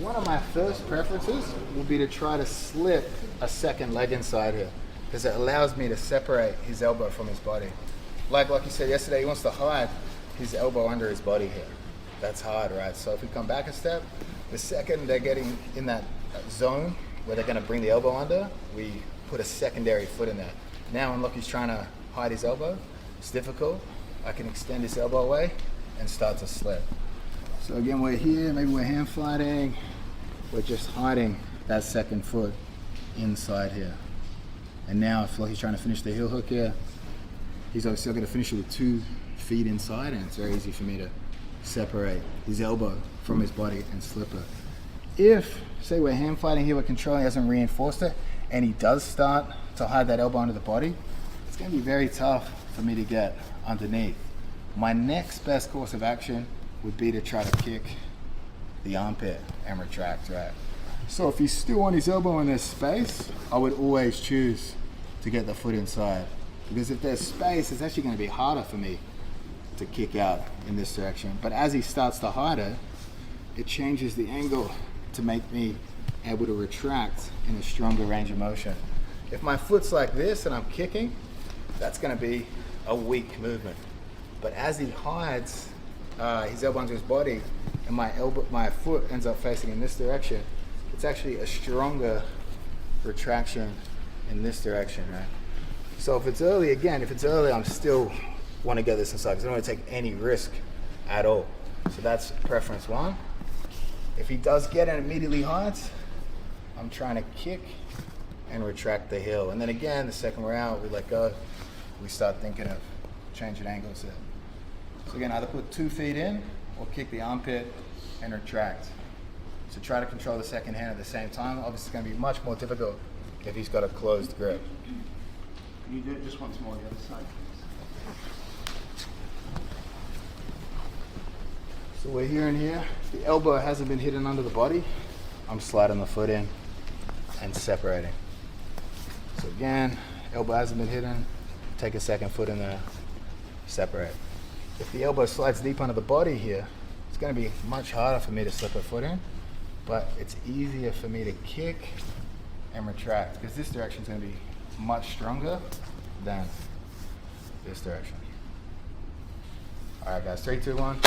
One of my first preferences will be to try to slip a second leg inside here, because it allows me to separate his elbow from his body. Like you said yesterday, he wants to hide his elbow under his body here. That's hard, right? So if we come back a step, the second they're getting in that zone where they're going to bring the elbow under, we put a secondary foot in there. Now when Lockie's trying to hide his elbow, it's difficult. I can extend his elbow away and start to slip. So again, we're here, maybe we're hand fighting. We're just hiding that second foot inside here. And now if Lockie's trying to finish the heel hook here, he's obviously going to finish it with 2 feet inside, and it's very easy for me to separate his elbow from his body and slip it. If, say we're hand fighting here, we're controlling, he hasn't reinforced it, and he does start to hide that elbow under the body, it's going to be very tough for me to get underneath. My next best course of action would be to try to kick the armpit and retract, right? So if he's still on his elbow in this space, I would always choose to get the foot inside. Because if there's space, it's actually going to be harder for me to kick out in this direction. But as he starts to hide it, it changes the angle to make me able to retract in a stronger range of motion. If my foot's like this and I'm kicking, that's going to be a weak movement. But as he hides his elbow onto his body and my foot ends up facing in this direction, it's actually a stronger retraction in this direction, right? So if it's early, again, if it's early, I'm still want to get this inside because I don't want to take any risk at all. So that's preference 1. If he does get it and immediately hides, I'm trying to kick and retract the heel. And then again, the second we're out, we let go. We start thinking of changing angles there. So again, either put 2 feet in or kick the armpit and retract. So try to control the second hand at the same time. Obviously, it's going to be much more difficult if he's got a closed grip. Can you do it just once more on the other side, please? So we're here and here. The elbow hasn't been hidden under the body. I'm sliding the foot in and separating. So again, elbow hasn't been hidden. Take a second foot in there, separate. If the elbow slides deep under the body here, it's going to be much harder for me to slip a foot in, but it's easier for me to kick and retract because this direction is going to be much stronger than this direction. All right, guys, 3, 2, 1.